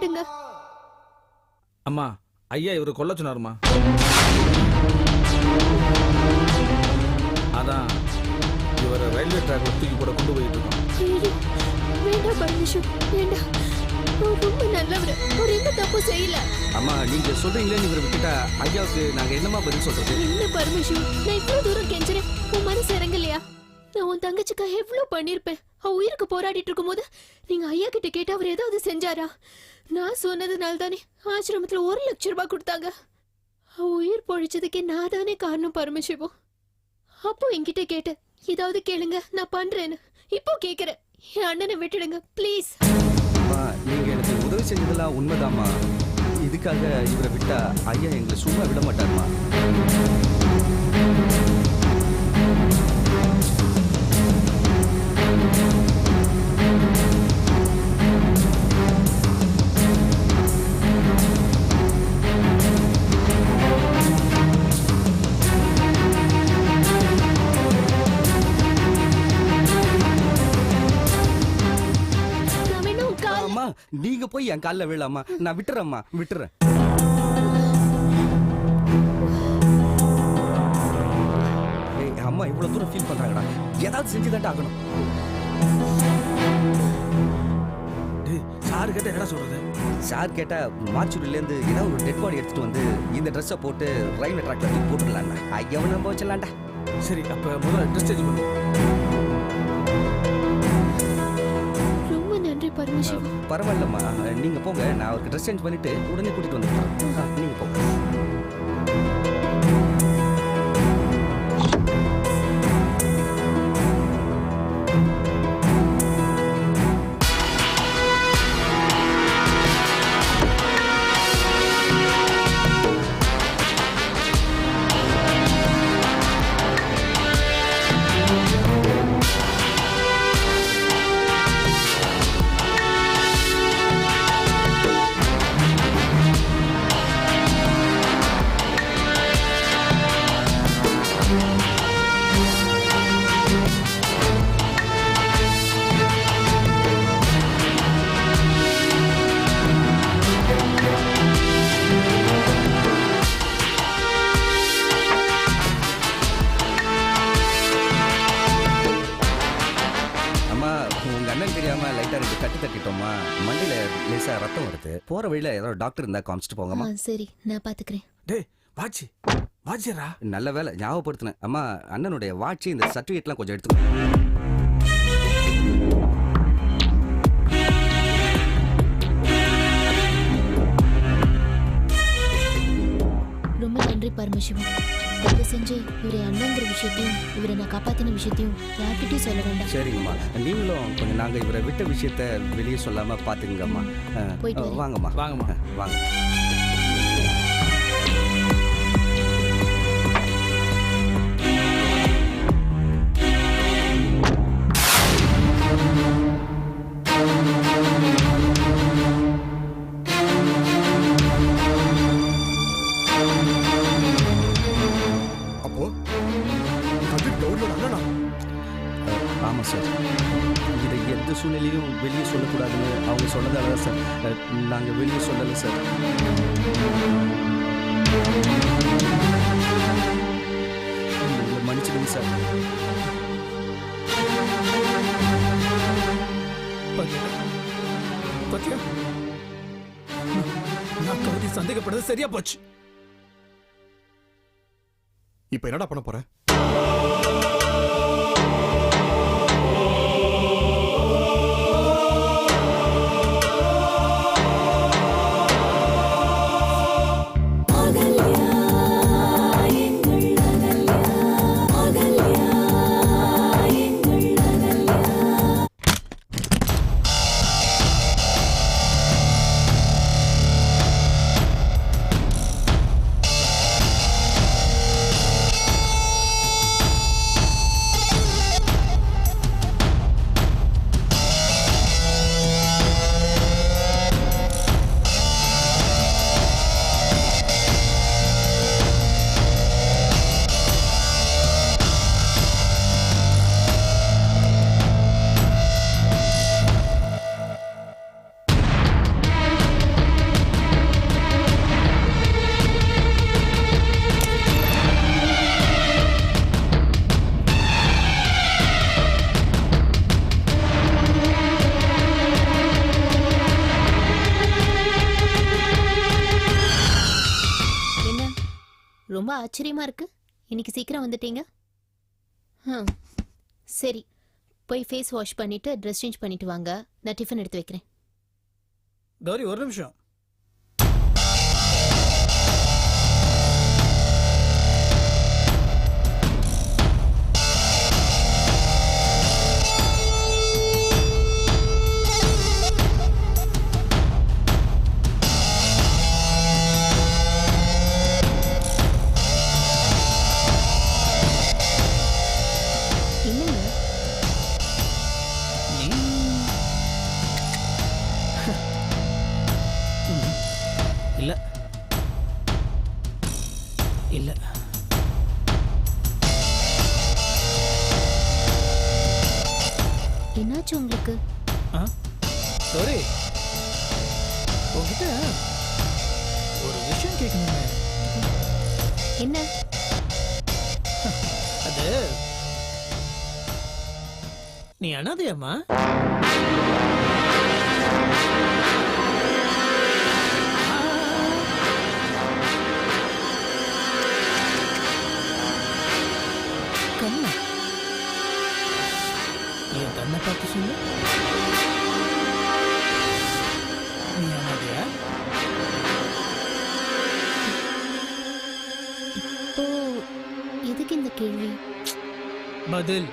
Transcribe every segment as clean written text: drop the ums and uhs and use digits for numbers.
கேளுங்க. அம்மா, ஐயா இவரு கொல்ல சொன்னாருமா. அதான் இவரை ரயில்வே ட்ராக்ல தூக்கி கூட கொண்டு போயிட்டு இருக்கோம். வேண்டாம் பரமேஸ்வர், வேண்டாம். ரொம்ப நல்லவர், அவர் எந்த தப்பு செய்யல. அம்மா, நீங்க சொல்றீங்களே இவரை விட்டுட்டா ஐயாவுக்கு நாங்க என்னமா பதில் சொல்றது? என்ன பரமேஸ்வர், நான் இவ்வளவு தூரம் கெஞ்சுறேன், உன் மனசு இறங்கலையா? நான் உன் தங்கச்சிக்காக எவ்வளவு பண்ணிருப்பேன். அவ உயிருக்கு போராடிட்டு இருக்கும் போது நீங்க ஐயா கிட்ட கேட்டு அவர் ஏதாவது செஞ்சாரா? நான் சொன்னதுனால தானே ஆசிரமத்துல 1 லட்சம் ரூபாய் கொடுத்தாங்க. அவ உயிர் பொழிச்சதுக்கே நான் தானே காரணம் பரமசிவம். அப்போ என்கிட்ட கேட்டு ஏதாவது கேளுங்க, நான் பண்றேன்னு. இப்போ கேக்குறேன், என் அண்ணனை விட்டுடுங்க ப்ளீஸ். நீங்க எனக்கு உதவி செஞ்சதெல்லாம் உண்மைதாம்மா. இதுக்காக இவரை விட்டா ஐயா எங்களை சும்மா விட மாட்டாருமா. நீங்க போய் என் காலில் விழாமா, நான் விட்டுறேம்மா, விட்டுறேன். அம்மா இவ்வளவு தூரம் ஃபீல் பண்றாங்கடா, ஏதாவது செஞ்சுதான் ஆகணும். சார் கேட்ட என்ன சொல்றது? சார் கேட்டா மார்ச்சுரியில இருந்து ஏதாவது ஒரு டெட் பாடி எடுத்துட்டு வந்து இந்த ட்ரெஸ்ஸை போட்டு ரயில்வே ட்ராக்ல போட்டுடலாம்டா. ஐயாவை நம்ப வச்சிடலாம்டா. சரி, அப்ப முதல்ல ட்ரெஸ் சேஞ்ச் பண்ணு. பரவாயில்லம்மா, நீங்க போங்க. நான் அவருக்கு ட்ரெஸ் சேஞ்ச் பண்ணிட்டு உடனே கூட்டிட்டு வந்துடுறேன். நீங்க போங்க. மண்டையில லேசா ரத்தம் வருது. போற வழியில ஏதாவது டாக்டர் இருந்தா காமிச்சிட்டு போங்கம்மா. சரி, நான் பாத்துக்கிறேன். டேய் வாட்சி, வாட்சிரா. நல்ல வேலை ஞாபகப்படுத்தினேன். அம்மா, அண்ணனுடைய வாட்சி இந்த சர்டிஃபிகேட்லாம் கொஞ்சம் எடுத்துக்கோ. ரொம்ப நன்றி பரமசிவம். தயவு செஞ்சு இவரை அண்ணங்கிற விஷயத்தையும் இவரை நான் காப்பாத்தின விஷயத்தையும் யார்கிட்டயும் சொல்ல வேண்டாம். சரிங்கம்மா, நீங்களும் கொஞ்சம் நாங்க இவரை விட்ட விஷயத்த வெளியே சொல்லாம பாத்துங்கம்மா. வாங்கம்மா, வாங்கம்மா, வாங்க. ஆமாம் சார், இதை எந்த சூழ்நிலையும் வெளியே சொல்லக்கூடாதுன்னு அவங்க சொன்னதால தான் சார் நாங்கள் வெளியே சொல்லலை சார். மன்னிச்சிடுங்க சார். நான் கவிதை சந்தேகப்படுறது சரியா போச்சு. இப்ப என்னடா பண்ண போற? ரொம்ப ஆச்சரியமா இருக்கு. இன்னைக்கு சீக்கிரம் வந்துட்டீங்க. சரி, போய் ஃபேஸ் வாஷ் பண்ணிட்டு ட்ரெஸ் சேஞ்ச் பண்ணிட்டு வாங்க. நான் டிஃபன் எடுத்து வைக்கிறேன். கௌரி ஒரு நிமிஷம். என்னங்க? இல்ல இல்ல என்னாச்சு உங்களுக்கு? கௌரி, உங்ககிட்ட ஒரு விஷயம் கேட்கணுமே. என்ன? அது நீ அனாதையாம்மா? கண்ணா, என் கண்ணை பார்த்து சொல்லு. நீ அனாதையா? இப்போ எதுக்கு இந்த கேள்வி? பதில்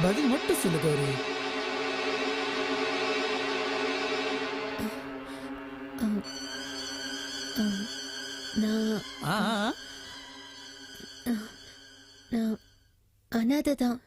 பதில் மட்டும் சொல்லு கௌரி. நான் ஆ நான் அனாதை தான்.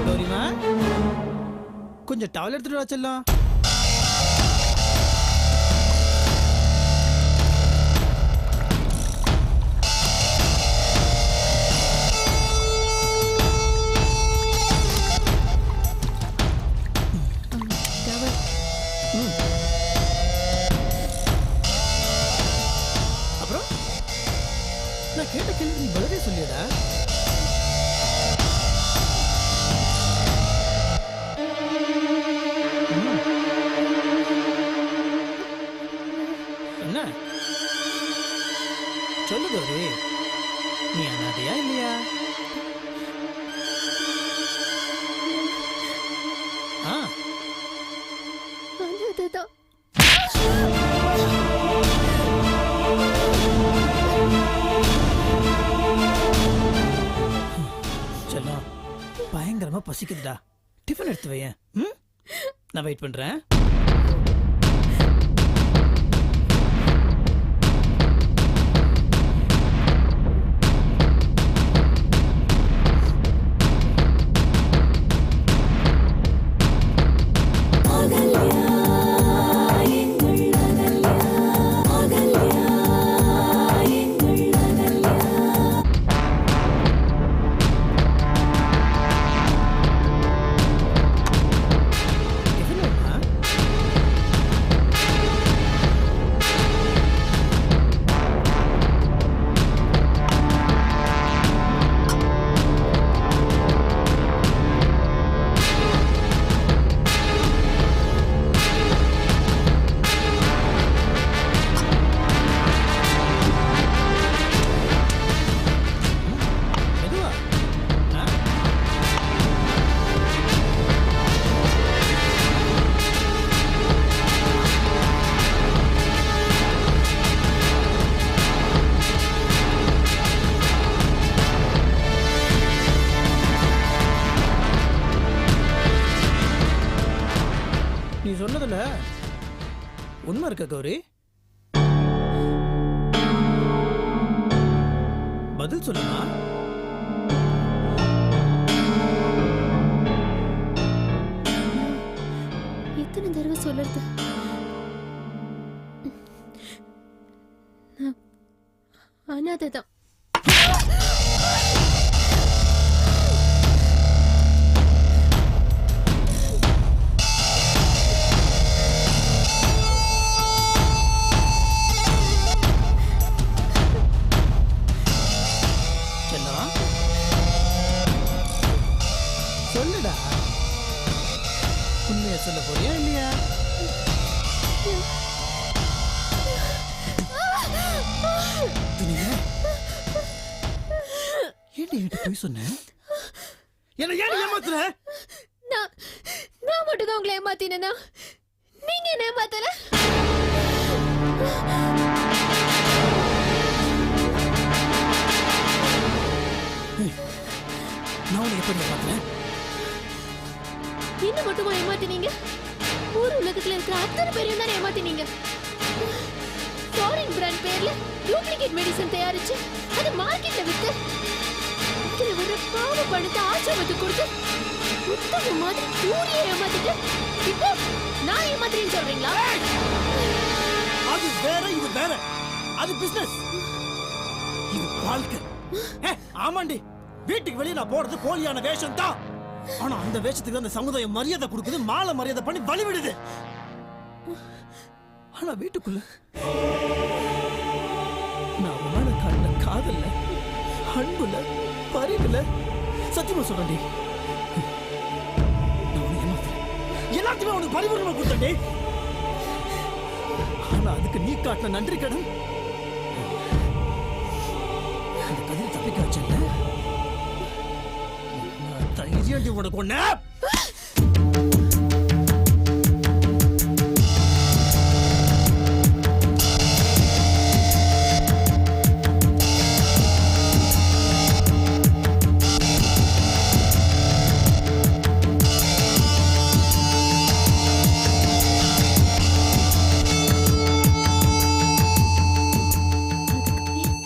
கௌரிமா, கொஞ்சம் டவல் எடுத்துட்டு வா செல்லம். டவல். அப்புறம் நான் கேட்ட கேள்வி நீ பதிலே சொல்லியடா. என்ன சொல்லு கௌரி, நீ அனாதையா இல்லையா? ஆ அனாதை தான். செல்லம், பயங்கரமா பசிக்குதுடா. டிஃபன் எடுத்து வையேன். நான் வெயிட் பண்றேன். மெதுவா. நீ சொன்னதுல உண்மை இருக்க கௌரி? பதில் சொல்லுமா? மரியாதை தான். செல்லம் சொல்லுடா, உண்மையை சொல்ல போறியா இல்லையா? ஏன்டி என்கிட்ட போய் சொன்ன? என்ன ஏன் ஏமாத்துற? நான் மட்டும் தான் உங்களை ஏமாத்தினா, நீங்க என்ன ஏமாத்தல? நான் உன்னை எப்படி ஏமாத்துறேன்? என்ன மட்டுமா ஏமாத்தினீங்க? ஊர் உலகத்துல இருக்கிற அத்தனை பேரையும் தான் ஏமாத்தினீங்க. ஃபாரின் பிராண்ட் பேர்ல டூப்ளிகேட் மெடிசன் தயாரிச்சு அது மார்க்கெட்ல வித்து இதுல வர பாவ பணத்தை ஆசிரமத்துக்கு கொடுத்து உத்தம மாதிரி ஊரையே ஏமாத்திட்டு இப்போ நான் ஏமாத்துறேன்னு சொல்றீங்களா? அது வேற, இது வேற. அது பிசினஸ், இது வாழ்க்கை. ஆமாண்டி, வீட்டுக்கு வெளியே நான் போறது போலியான வேஷம் தான். ஆனா அந்த வேஷத்துக்கு அந்த சமுதாயம் மரியாதை கொடுக்குது, மாலை மரியாதை பண்ணி பலி விடுது. ஆனா வீட்டுக்குள்ள நான் மேல காட்டின காதல்ல, அன்புல, பரிவுல சத்தியமா சொல்றேன், நான் உன்னை ஏமாத்துறேன். எல்லாத்தையுமே உனக்கு பரிபூர்ணமா கொடுத்தேன். ஆனா அதுக்கு நீ காட்டின நன்றி கடன் அந்த கதிரை தப்பிக்க வச்சல. தைரியம் உனக்கு ஒண்ணு.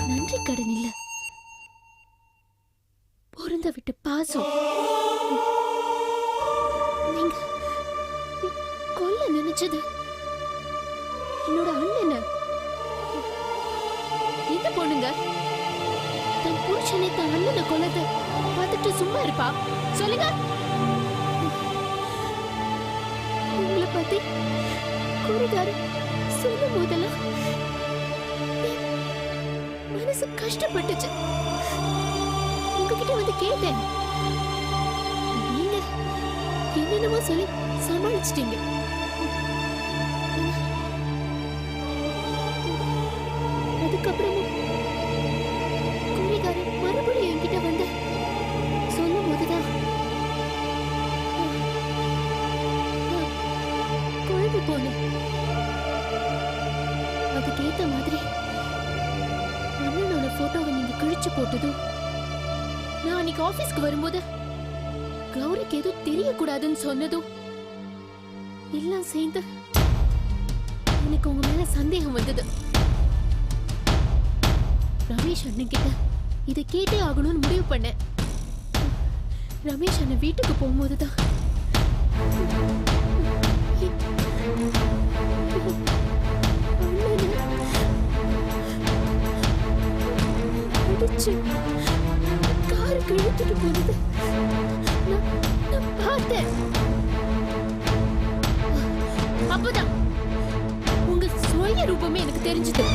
நன்றி கடன் இல்ல, பொருந்த விட்டு பாசம். நீங்க கொல்ல நினைச்சது என்னோட அண்ணனை. இந்த பொண்ணுங்க தன் புருஷனை தன் அண்ணனை கொல்லத பார்த்துட்டு சும்மா இருப்பா? சொல்லுங்க. உங்களை பத்தி குருகாரு சொல்லும் போதெல்லாம் மனசு கஷ்டப்பட்டுச்சு. உங்ககிட்ட வந்து கேட்டேன், நீங்க என்னென்னமோ சொல்லி சமாளிச்சிட்டீங்க. அதுக்கப்புறமும் குறிகாரன் மறுபடியும் என்கிட்ட வந்து சொல்லும் போதுதான் குழம்பு போனேன். அதுக்கேத்த மாதிரி அண்ணனோட போட்டோவை நீங்க கிழிச்சு போட்டதும், நான் அன்னைக்கு ஆபீஸ்க்கு வரும்போது கௌரிக்கு எதுவும் தெரியக்கூடாதுன்னு சொன்னதும் எல்லாம் சேர்ந்து எனக்கு உங்க மேல சந்தேகம் வந்தது. ரமேஷ் அண்ணன் கிட்ட இதை கேட்டே ஆகணும்னு முடிவு பண்ணேன். ரமேஷ் அண்ணன் வீட்டுக்கு போகும்போதுதான் அடிச்சு காருக்கு இழுத்துட்டு போனது நான் பார்த்தேன். அப்பதான் உங்க சுய ரூபமே எனக்கு தெரிஞ்சது.